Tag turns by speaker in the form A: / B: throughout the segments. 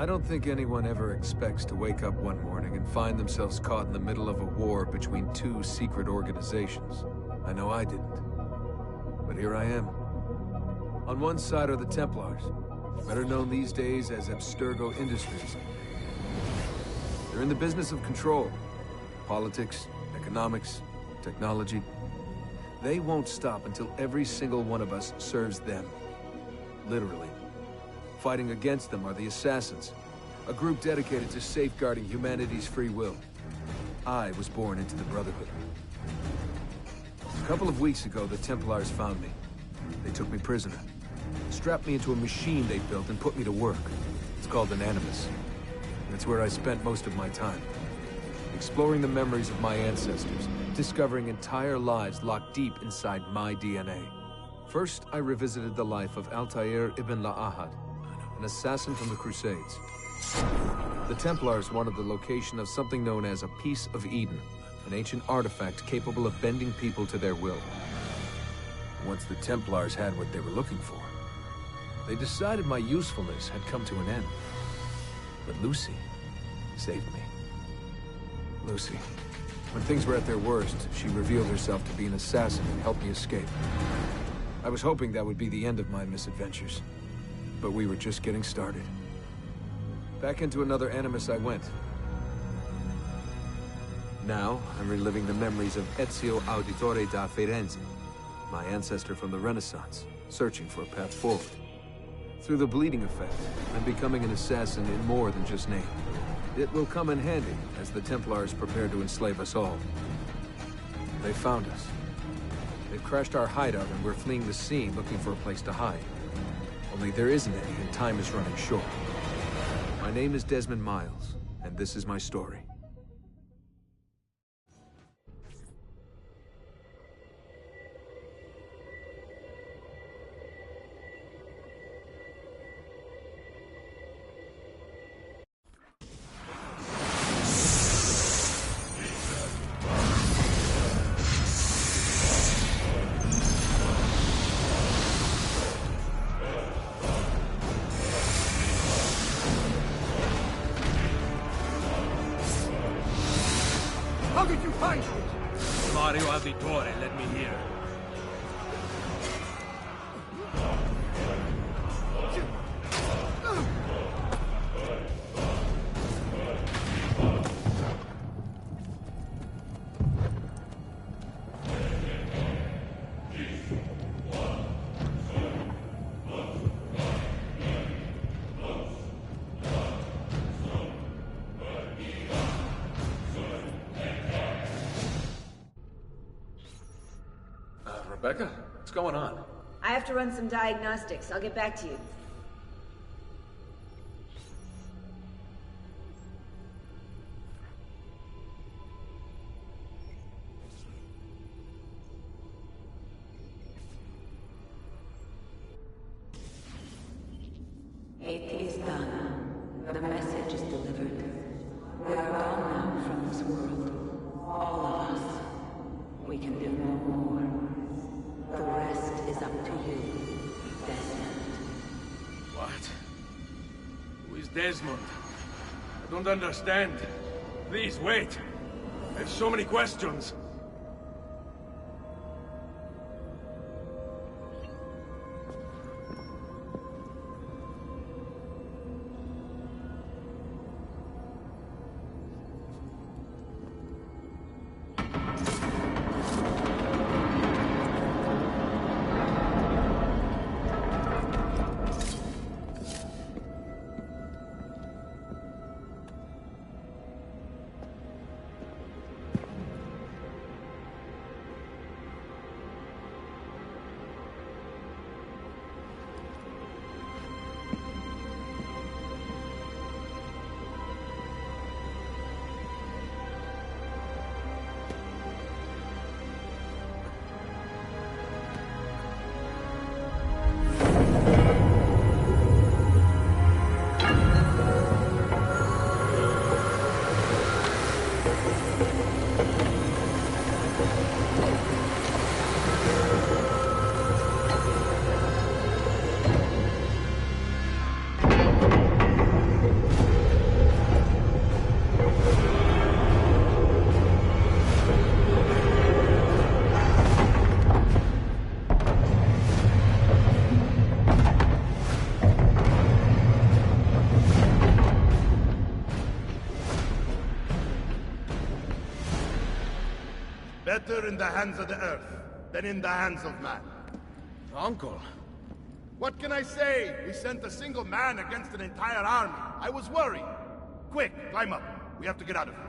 A: I don't think anyone ever expects to wake up one morning and find themselves caught in the middle of a war between two secret organizations. I know I didn't. But here I am. On one side are the Templars, better known these days as Abstergo Industries. They're in the business of control. Politics, economics, technology. They won't stop until every single one of us serves them. Literally. Fighting against them are the Assassins, a group dedicated to safeguarding humanity's free will. I was born into the Brotherhood. A couple of weeks ago, the Templars found me. They took me prisoner, strapped me into a machine they built and put me to work. It's called an Animus. And it's where I spent most of my time. Exploring the memories of my ancestors, discovering entire lives locked deep inside my DNA. First, I revisited the life of Altair ibn La'ahad, an assassin from the Crusades. The Templars wanted the location of something known as a Piece of Eden, an ancient artifact capable of bending people to their will. Once the Templars had what they were looking for, they decided my usefulness had come to an end. But Lucy saved me. Lucy. When things were at their worst, she revealed herself to be an assassin and helped me escape. I was hoping that would be the end of my misadventures. But we were just getting started. Back into another Animus I went. Now, I'm reliving the memories of Ezio Auditore da Firenze, my ancestor from the Renaissance, searching for a path forward. Through the bleeding effect, I'm becoming an assassin in more than just name. It will come in handy as the Templars prepare to enslave us all. They found us. They've crashed our hideout and we're fleeing the scene looking for a place to hide. Only there isn't any and time is running short. My name is Desmond Miles, and this is my story.
B: How did you find it?
C: Mario Auditore led me here.
A: Rebecca, what's going on?
D: I have to run some diagnostics. I'll get back to you.
E: It is done. The message is delivered. We are gone now from this world. All of us. We can do no more. The rest is up to you, Desmond.
C: What? Who is Desmond? I don't understand. Please, wait. I have so many questions.
B: Better in the hands of the Earth than in the hands of man.
C: Uncle.
B: What can I say? We sent a single man against an entire army. I was worried. Quick, climb up. We have to get out of here.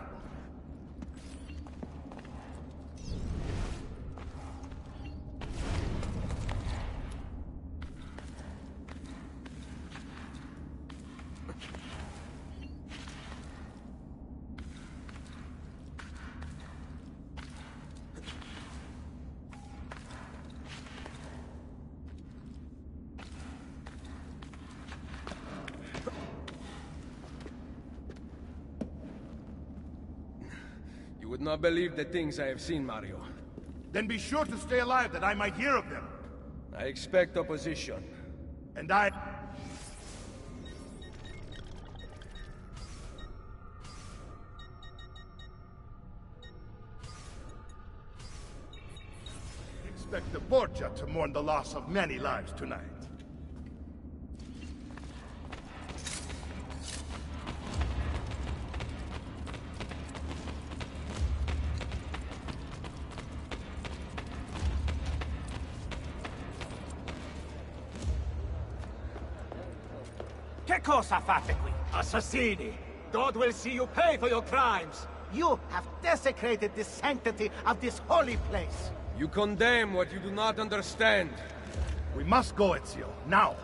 C: You would not believe the things I have seen, Mario.
B: Then be sure to stay alive that I might hear of them.
C: I expect opposition.
B: And I... expect the Borgia to mourn the loss of many lives tonight.
F: Che cosa fate qui? Assassini! God will see you pay for your crimes! You have desecrated the sanctity of this holy place!
C: You condemn what you do not understand.
B: We must go, Ezio, now!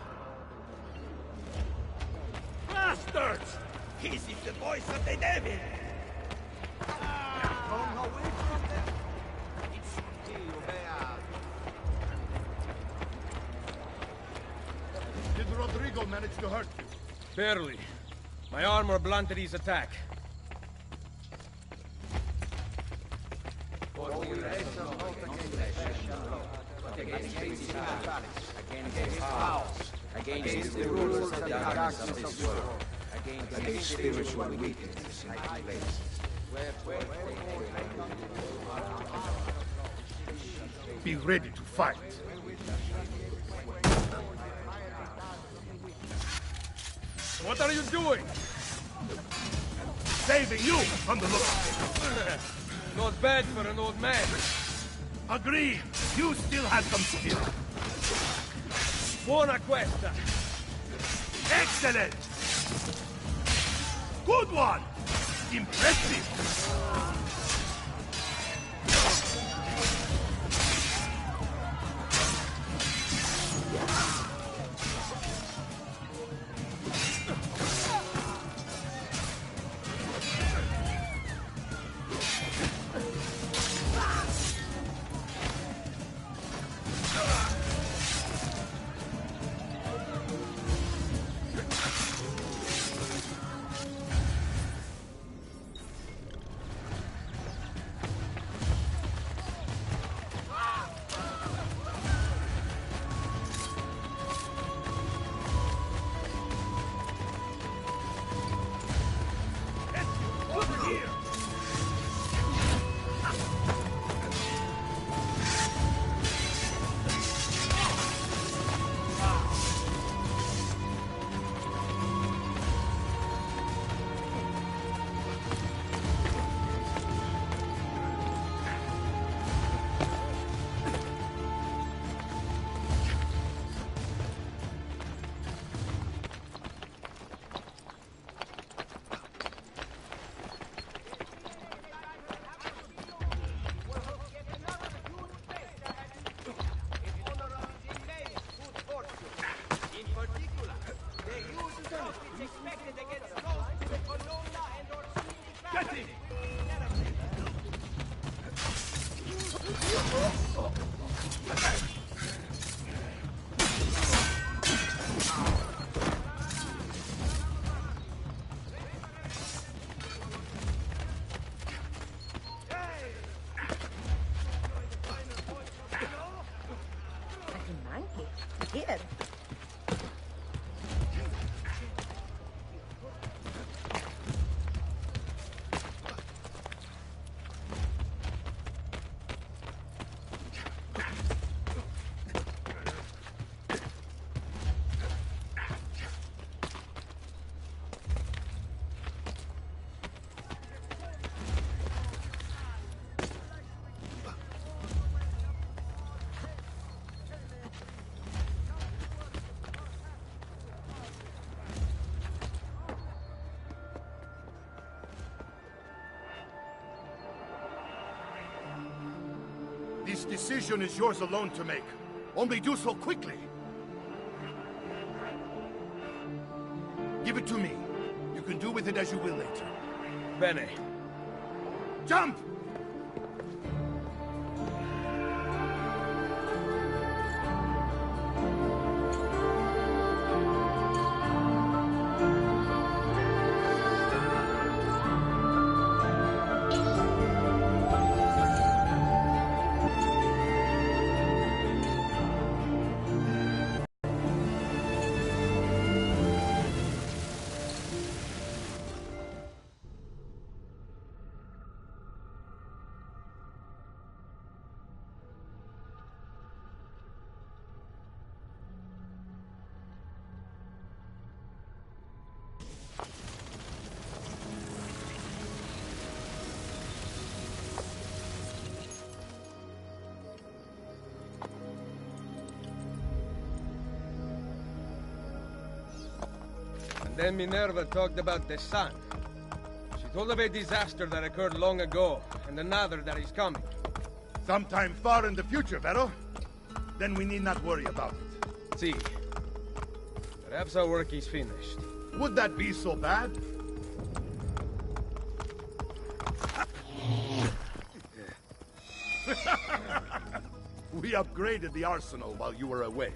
F: Bastards! This is the voice of the devil!
B: Did Rodrigo manage to hurt you?
C: Barely. My armor blunted his attack.
G: Against the rulers of the darkness of this world, against spiritual weakness in high places.
B: Be ready to fight.
C: What are you doing?
B: Saving you from the lookout.
C: Not bad for an old man.
B: Agreed. You still have some skill.
C: Buona questa.
B: Excellent! Good one! Impressive! This decision is yours alone to make. Only do so quickly. Give it to me. You can do with it as you will later.
C: Bene.
B: Jump!
C: Then Minerva talked about the sun. She told of a disaster that occurred long ago, and another that is coming.
B: Sometime far in the future, Vero. Then we need not worry about it.
C: See. Perhaps our work is finished.
B: Would that be so bad? We upgraded the arsenal while you were away.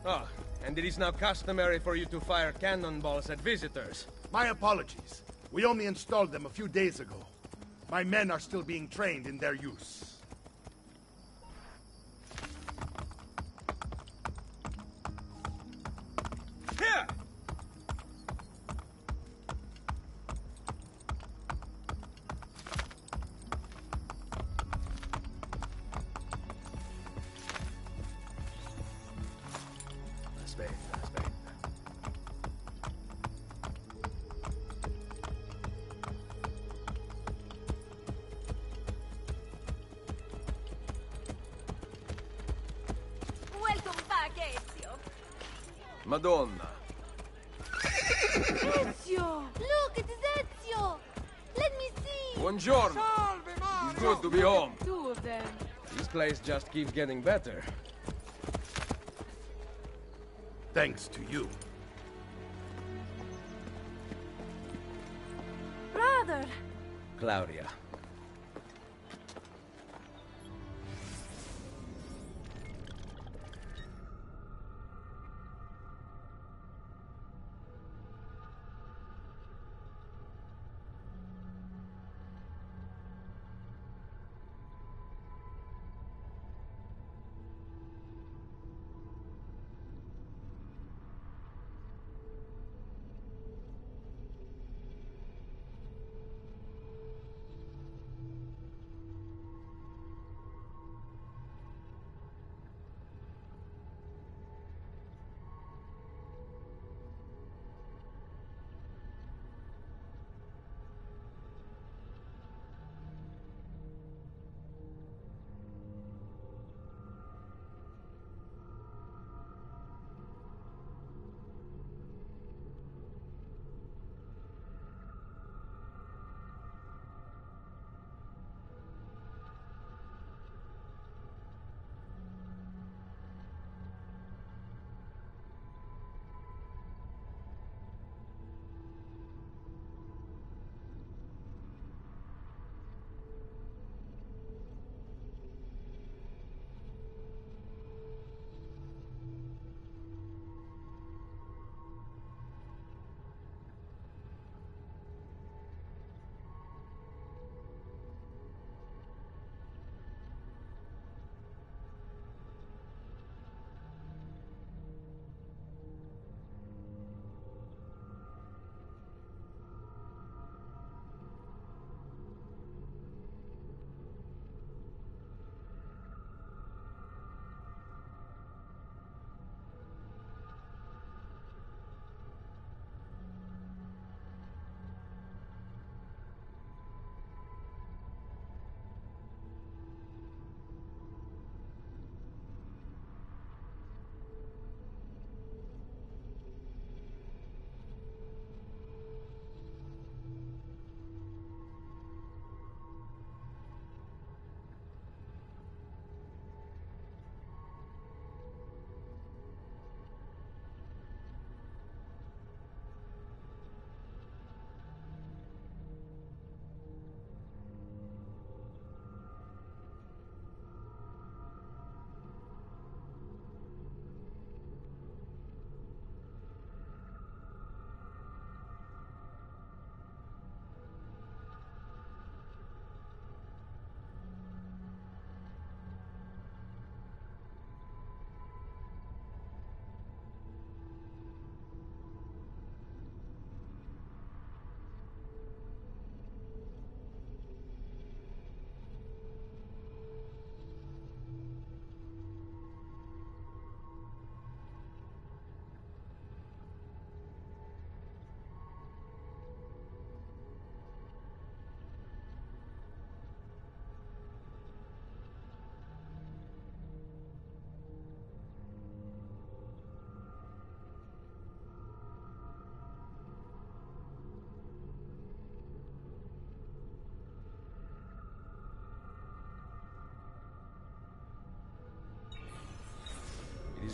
C: Ah, and it is now customary for you to fire cannonballs at visitors.
B: My apologies. We only installed them a few days ago. My men are still being trained in their use.
C: Here! Aspetta, aspetta.
H: Welcome back, Ezio.
C: Madonna.
H: Ezio! Look, it is Ezio! Let me see!
C: Buongiorno. It's good to be home.
H: Two of them.
C: This place just keeps getting better.
B: Thanks to you.
H: Brother!
C: Claudia.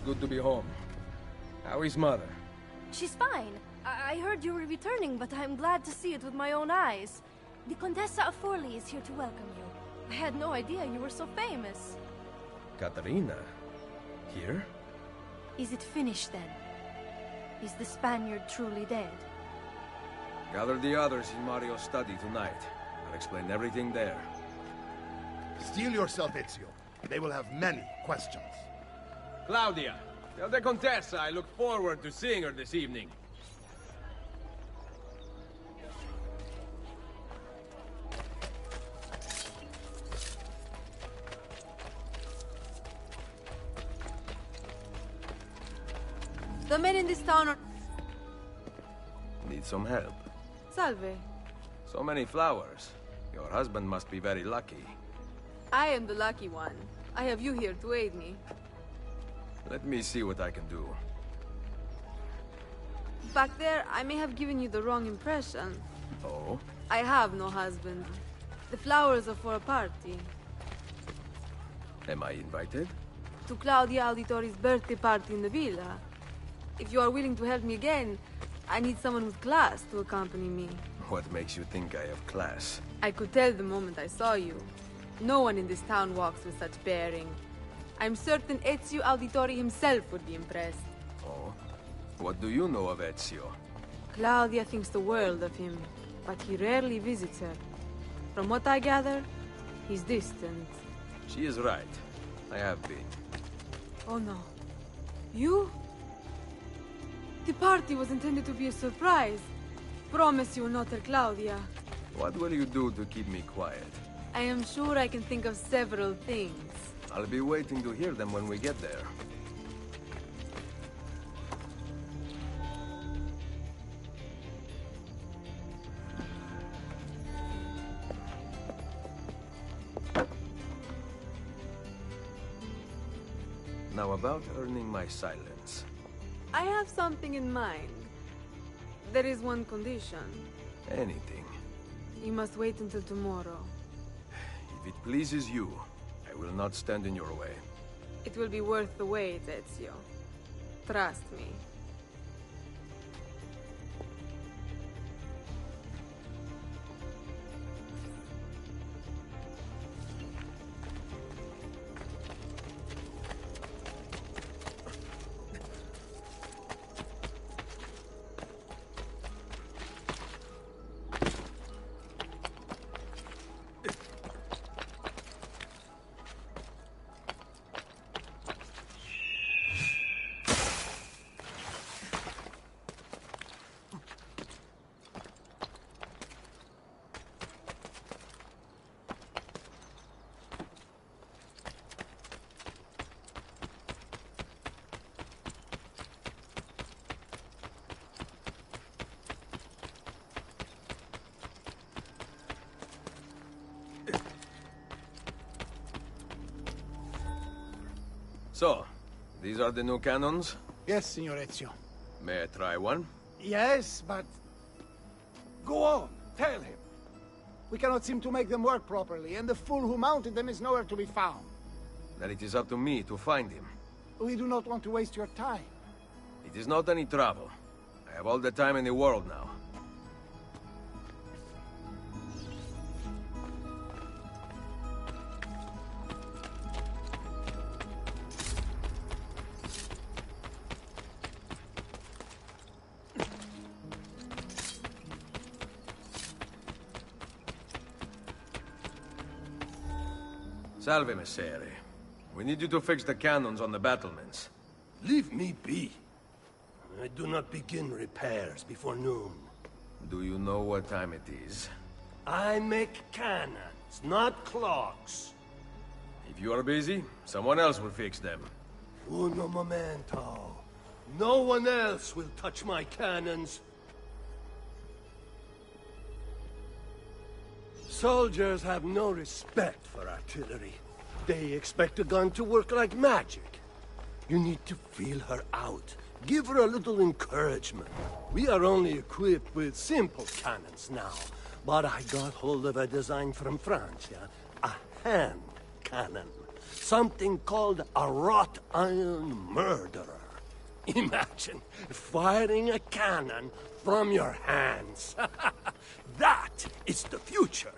C: good to be home. How is Mother?
H: She's fine. I heard you were returning, but I'm glad to see it with my own eyes. The Contessa of Forley is here to welcome you. I had no idea you were so famous.
C: Katarina? Here?
H: Is it finished then? Is the Spaniard truly dead?
C: Gather the others in Mario's study tonight. I'll explain everything there.
B: Steel yourself, Ezio. They will have many questions.
C: Claudia, tell the Contessa I look forward to seeing her this evening.
I: The men in this town are...
C: Need some help?
I: Salve.
C: So many flowers. Your husband must be very lucky.
I: I am the lucky one. I have you here to aid me.
C: Let me see what I can do.
I: Back there, I may have given you the wrong impression.
C: Oh?
I: I have no husband. The flowers are for a party.
C: Am I invited?
I: To Claudia Auditori's birthday party in the villa. If you are willing to help me again, I need someone with class to accompany me.
C: What makes you think I have class?
I: I could tell the moment I saw you. No one in this town walks with such bearing. I'm certain Ezio Auditori himself would be impressed.
C: Oh? What do you know of Ezio?
I: Claudia thinks the world of him, but he rarely visits her. From what I gather, he's distant.
C: She is right. I have been.
I: Oh no. You? The party was intended to be a surprise. Promise you will not tell Claudia.
C: What will you do to keep me quiet?
I: I am sure I can think of several things.
C: I'll be waiting to hear them when we get there. Now about earning my silence.
I: I have something in mind. There is one condition.
C: Anything.
I: You must wait until tomorrow.
C: If it pleases you, I will not stand in your way.
I: It will be worth the wait, Ezio. Trust me.
C: So, these are the new cannons?
F: Yes, Signor Ezio.
C: May I try one?
F: Yes, but... Go on, tell him. We cannot seem to make them work properly, and the fool who mounted them is nowhere to be found.
C: Then it is up to me to find him.
F: We do not want to waste your time.
C: It is not any trouble. I have all the time in the world now. Salve, Messere. We need you to fix the cannons on the battlements.
J: Leave me be. I do not begin repairs before noon.
C: Do you know what time it is?
J: I make cannons, not clocks.
C: If you are busy, someone else will fix them.
J: Uno momento. No one else will touch my cannons. Soldiers have no respect for artillery. They expect a gun to work like magic. You need to feel her out. Give her a little encouragement. We are only equipped with simple cannons now, but I got hold of a design from France, a hand cannon. something called a wrought iron murderer. Imagine firing a cannon from your hands. That is the future.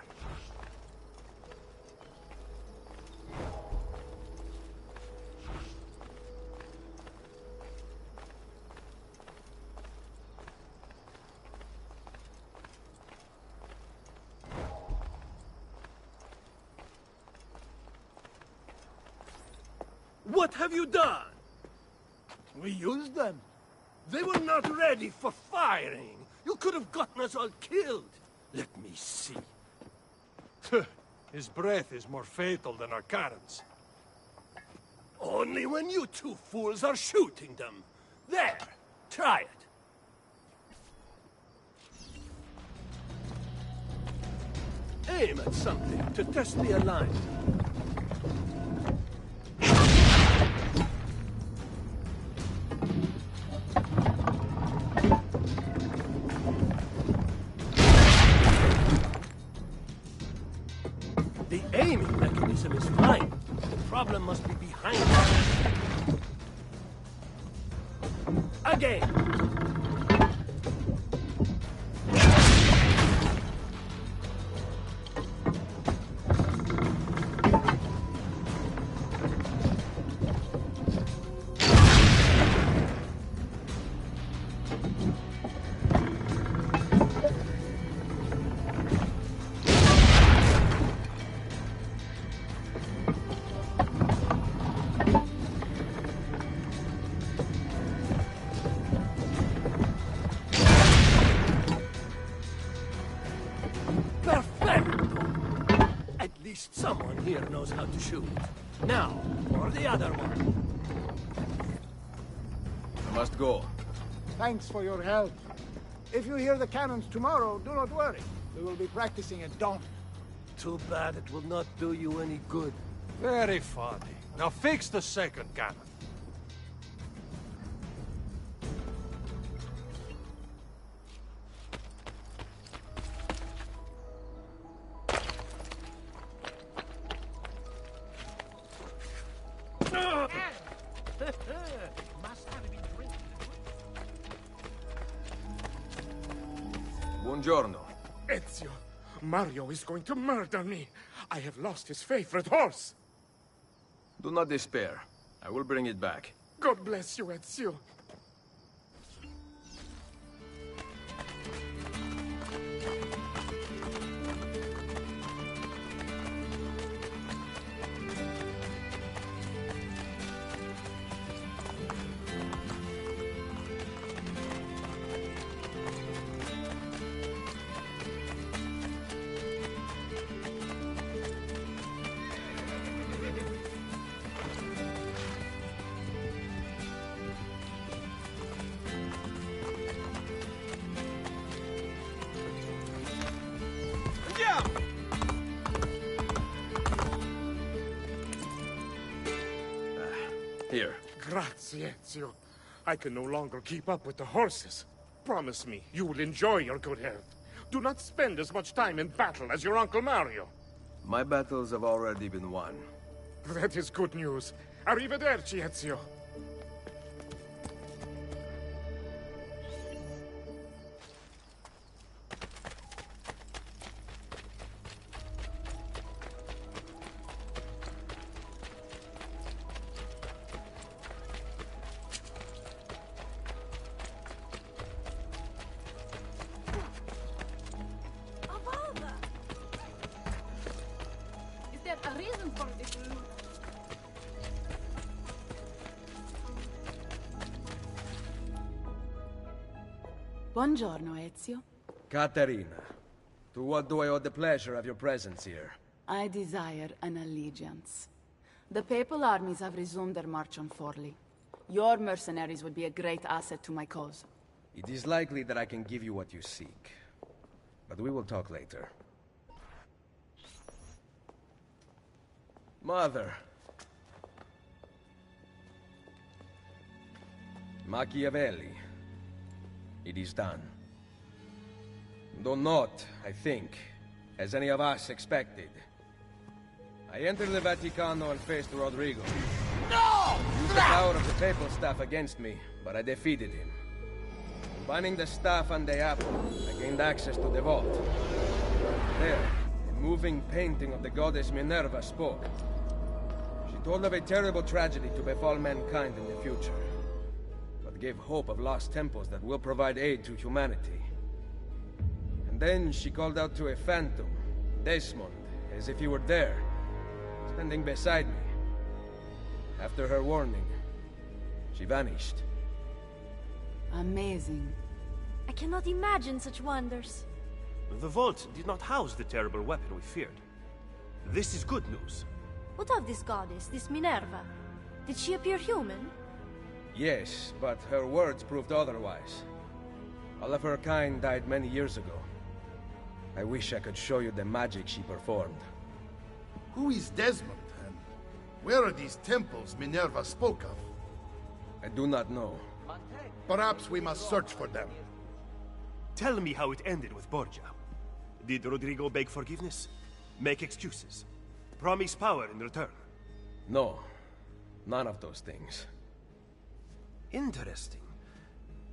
J: What have you done?
F: We used them.
J: They were not ready for firing. You could have gotten us all killed. Let me see.
K: His breath is more fatal than our cannons.
J: Only when you two fools are shooting them. There, try it. Aim at something to test the alignment. The aiming mechanism is fine. The problem must be behind it. Again. Someone here knows how to shoot. Now, for the other one.
A: I must go.
F: Thanks for your help. If you hear the cannons tomorrow, do not worry. We will be practicing at dawn.
J: Too bad it will not do you any good.
K: Very funny. Now fix the second cannon.
A: Buongiorno.
B: Ezio, Mario is going to murder me. I have lost his favorite horse.
A: Do not despair. I will bring it back.
B: God bless you, Ezio.
A: Here.
B: Grazie, Ezio. I can no longer keep up with the horses. Promise me you will enjoy your good health. Do not spend as much time in battle as your Uncle Mario.
A: My battles have already been won.
B: That is good news. Arrivederci, Ezio.
I: A reason for this loot.
E: Buongiorno, Ezio.
G: Caterina, to what do I owe the pleasure of your presence here?
E: I desire an allegiance. The papal armies have resumed their march on Forli. Your mercenaries would be a great asset to my cause.
G: It is likely that I can give you what you seek. But we will talk later. Mother. Machiavelli. It is done. Though not, I think, as any of us expected. I entered the Vaticano and faced Rodrigo.
F: No!
G: He used the power of the papal staff against me, but I defeated him. Combining the staff and the apple, I gained access to the vault. There, a moving painting of the goddess Minerva spoke. She told of a terrible tragedy to befall mankind in the future, but gave hope of lost temples that will provide aid to humanity. And then she called out to a phantom, Desmond, as if he were there, standing beside me. After her warning, she vanished.
E: Amazing.
H: I cannot imagine such wonders.
L: The vault did not house the terrible weapon we feared. This is good news.
H: What of this goddess, this Minerva? Did she appear human?
G: Yes, but her words proved otherwise. All of her kind died many years ago. I wish I could show you the magic she performed.
M: Who is Desmond, and where are these temples Minerva spoke of?
G: I do not know.
M: Perhaps we must search for them.
L: Tell me how it ended with Borgia. Did Rodrigo beg forgiveness? Make excuses? Promise power in return?
G: No. None of those things.
L: Interesting.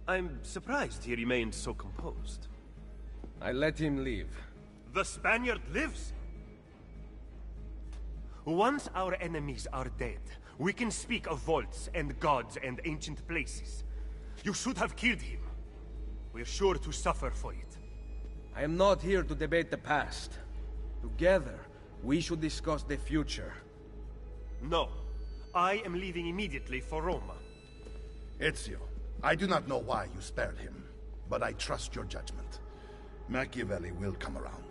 L: I'm surprised he remained so composed.
G: I let him leave.
L: The Spaniard lives? Once our enemies are dead, we can speak of vaults and gods and ancient places. You should have killed him. We're sure to suffer for it.
G: I am not here to debate the past. Together, we should discuss the future.
L: No. I am leaving immediately for Roma.
M: Ezio, I do not know why you spared him, but I trust your judgment. Machiavelli will come around.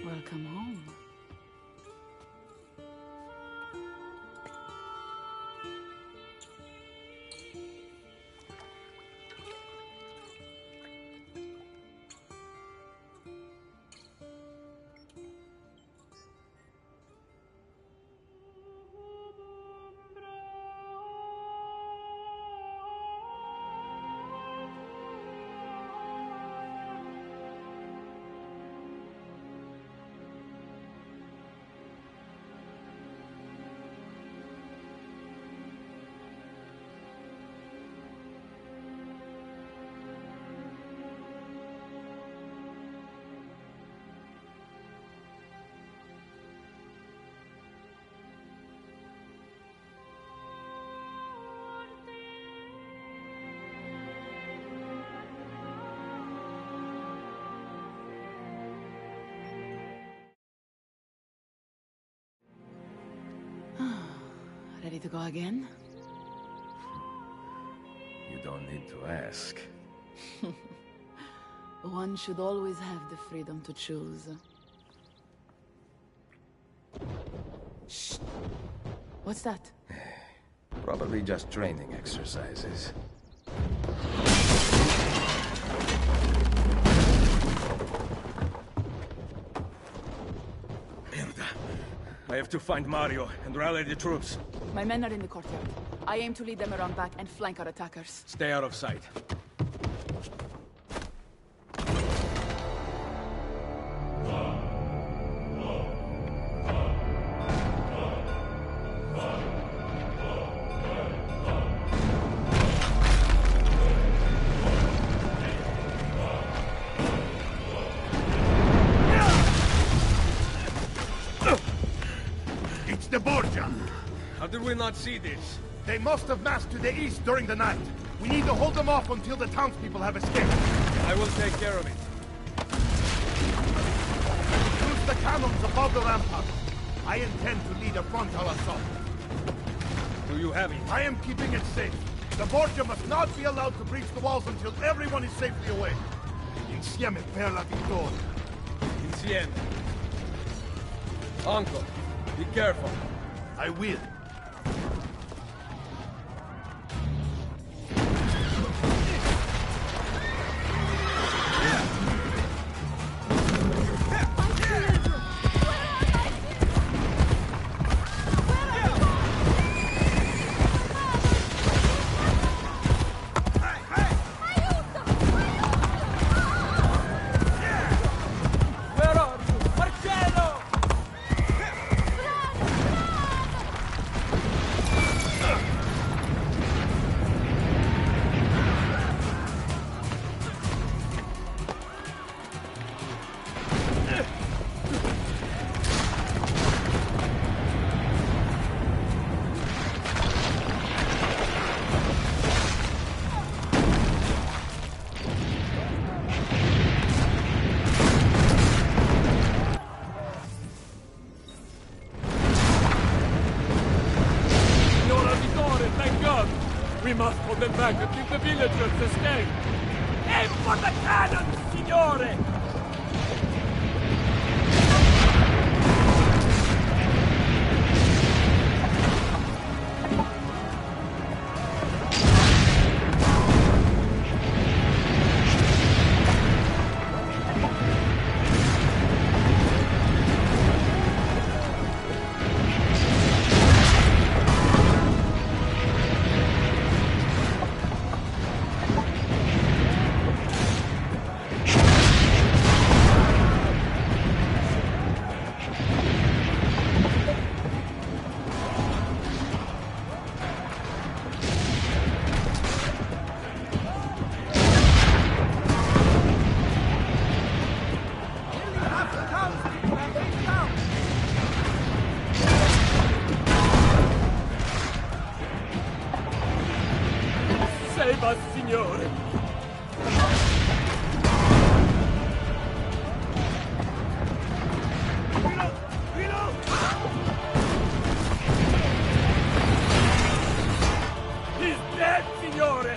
E: Welcome home. Ready to go again?
G: You don't need to ask.
E: One should always have the freedom to choose. Shh. What's that?
G: Probably just training exercises. Mierda. I have to find Mario and rally the troops.
E: My men are in the courtyard. I aim to lead them around back and flank our attackers.
G: Stay out of sight. will not see this.
M: They must have massed to the east during the night. We need to hold them off until the townspeople have escaped.
G: I will take care of it.
M: Use the cannons above the rampart. I intend to lead a frontal assault.
G: Do you have it?
M: I am keeping it safe. The Borgia must not be allowed to breach the walls until everyone is safely away. Insieme per la vittoria.
G: Insieme. Uncle, be careful.
M: I will.
C: We must hold them back until the villagers escape! Aim for the cannons, signore! Save us, signore! He's dead, signore!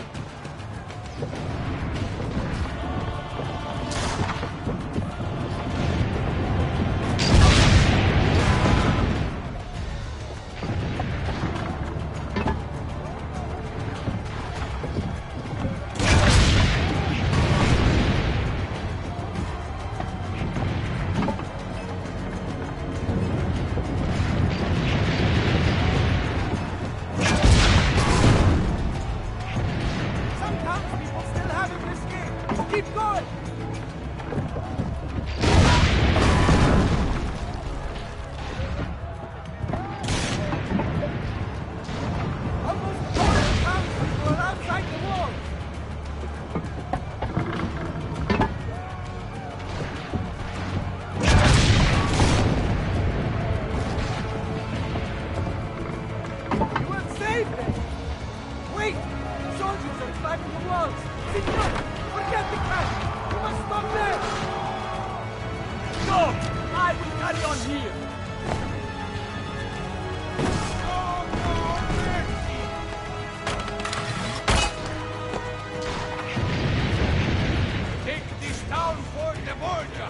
F: Keep going! Almost all the townspeople are outside the walls! You will save them! Wait! Soldiers are climbing the walls! Signor! Forget the cat! You must stop there!
C: No! I will carry on here! Take this town for the Borgia!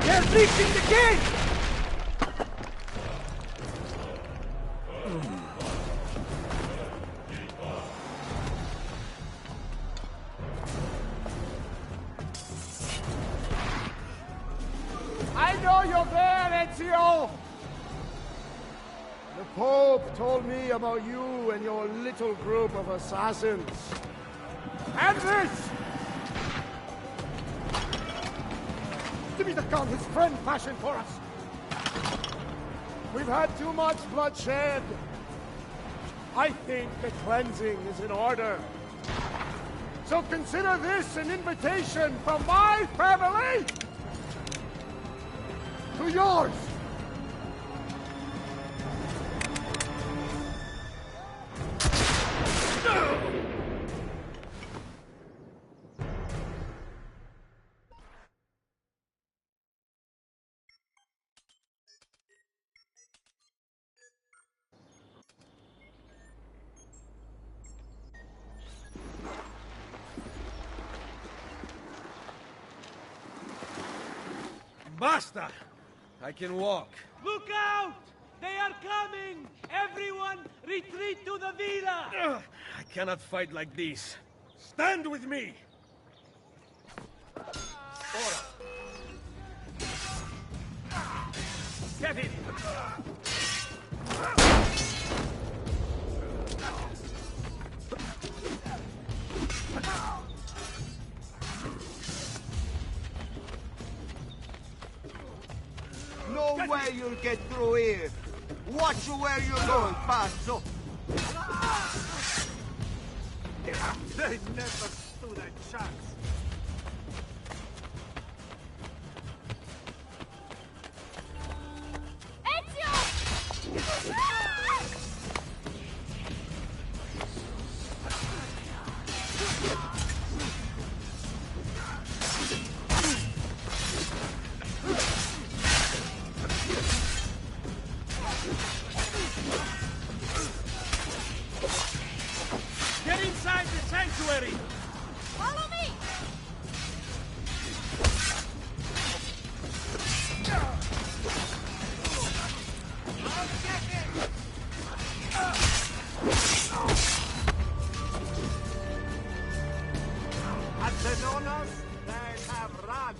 F: They're breaching the gate!
N: I know you're there, Ezio! The Pope told me about you and your little group of assassins. And this! Give me the gun his friend fashioned for us! We've had too much bloodshed. I think the cleansing is in order. So consider this an invitation from my family to yours!
G: Basta! I can walk.
F: Look out! They are coming! Everyone, retreat to the villa!
G: I cannot fight like this. Stand with me!
F: Get in!
N: No way you'll get through here. Watch where you're going, Pazzo.
F: They never stood a chance.
C: Get inside the sanctuary!
H: Follow me!
F: At Zenonas, they have run.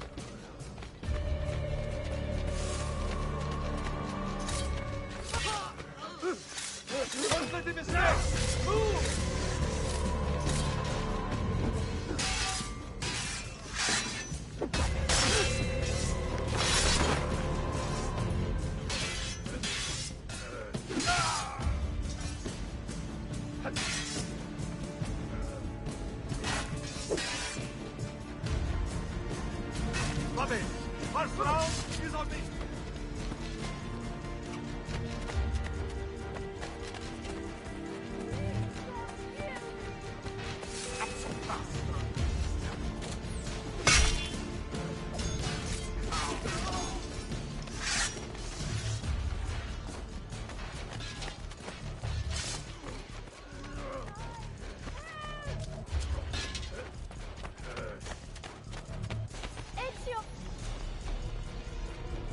F: Move! Bobby, first round is on me.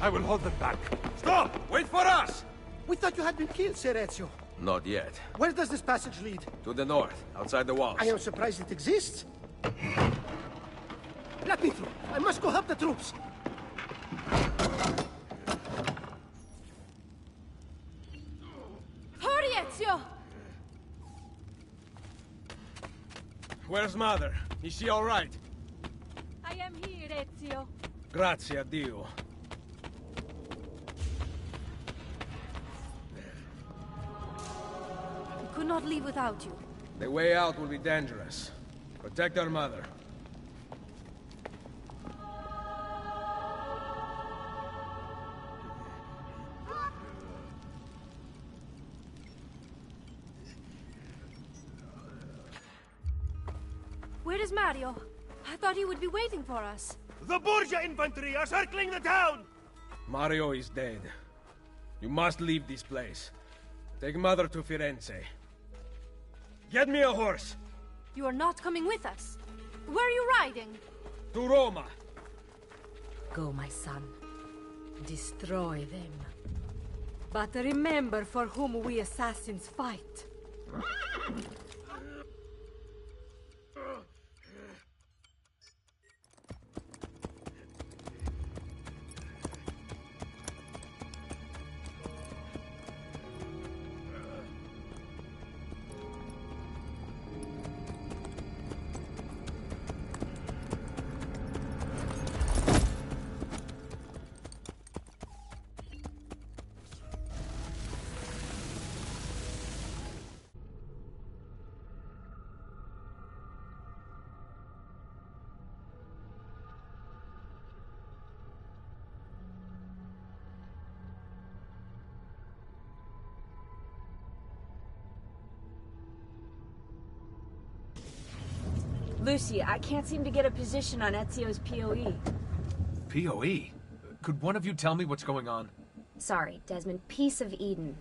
C: I will hold them back. Stop! Wait for us!
F: We thought you had been killed, Sir Ezio.
G: Not yet.
F: Where does this passage lead?
G: To the north, outside the walls.
F: I am surprised it exists. Let me through. I must go help the troops.
H: Hurry, Ezio!
G: Where's Mother? Is she all right?
I: I am here, Ezio.
G: Grazie a Dio.
H: We could not leave without you.
G: The way out will be dangerous. Protect our mother.
H: Where is Mario? I thought he would be waiting for us.
L: The Borgia infantry are circling the town!
G: Mario is dead. You must leave this place. Take Mother to Firenze. Get me a horse!
H: You are not coming with us. Where are you riding?
G: To Roma!
I: Go, my son. Destroy them. But remember for whom we assassins fight.
D: Lucy, I can't seem to get a position on Ezio's POE.
A: POE? Could one of you tell me what's going on?
O: Sorry, Desmond. Peace of Eden.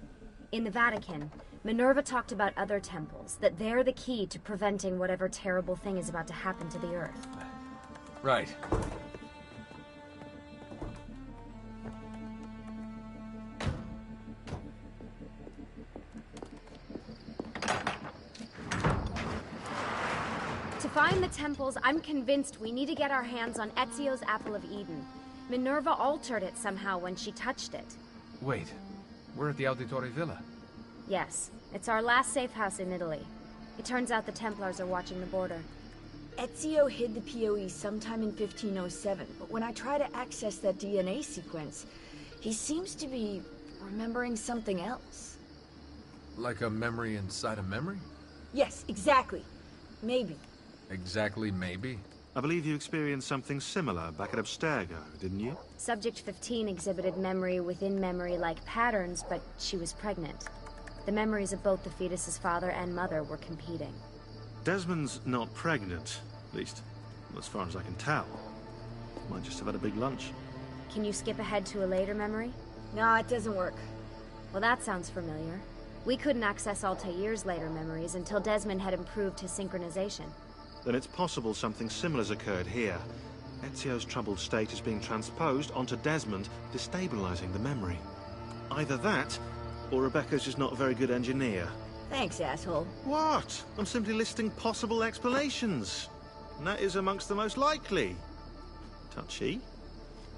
O: In the Vatican, Minerva talked about other temples, that they're the key to preventing whatever terrible thing is about to happen to the Earth.
A: Right.
O: To find the temples, I'm convinced we need to get our hands on Ezio's Apple of Eden. Minerva altered it somehow when she touched it.
A: Wait, we're at the Auditore Villa.
O: Yes, it's our last safe house in Italy. It turns out the Templars are watching the border.
D: Ezio hid the POE sometime in 1507, but when I try to access that DNA sequence, he seems to be remembering something else.
A: Like a memory inside a memory?
D: Yes, exactly. Maybe.
A: Exactly, maybe?
P: I believe you experienced something similar back at Abstergo, didn't you?
O: Subject 15 exhibited memory within memory-like patterns, but she was pregnant. The memories of both the fetus's father and mother were competing.
P: Desmond's not pregnant, at least as far as I can tell. Might just have had a big lunch.
O: Can you skip ahead to a later memory?
D: No, it doesn't work.
O: Well, that sounds familiar. We couldn't access Altair's later memories until Desmond had improved his synchronization.
P: Then it's possible something similar's occurred here. Ezio's troubled state is being transposed onto Desmond, destabilizing the memory. Either that, or Rebecca's just not a very good engineer.
D: Thanks, asshole.
P: What? I'm simply listing possible explanations. And that is amongst the most likely. Touchy?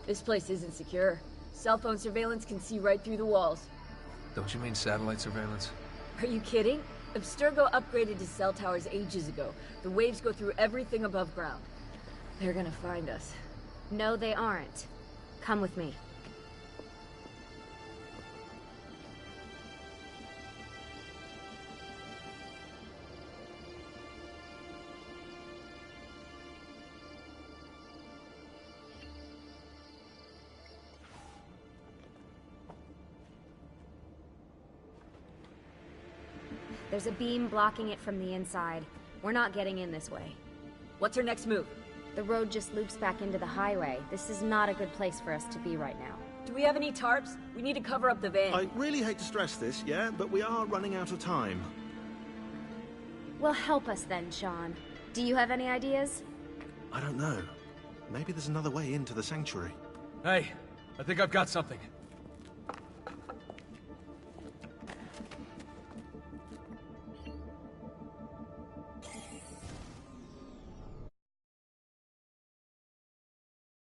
D: This place isn't secure. Cell phone surveillance can see right through the walls.
A: Don't you mean satellite surveillance?
D: Are you kidding? Abstergo upgraded to cell towers ages ago. The waves go through everything above ground. They're gonna find us.
O: No, they aren't. Come with me. There's a beam blocking it from the inside. We're not getting in this way.
D: What's our next move?
O: The road just loops back into the highway. This is not a good place for us to be right now.
D: Do we have any tarps? We need to cover up the van.
P: I really hate to stress this, yeah, but we are running out of time.
O: Well, help us then, Sean. Do you have any ideas?
P: I don't know. Maybe there's another way into the sanctuary.
A: Hey, I think I've got something.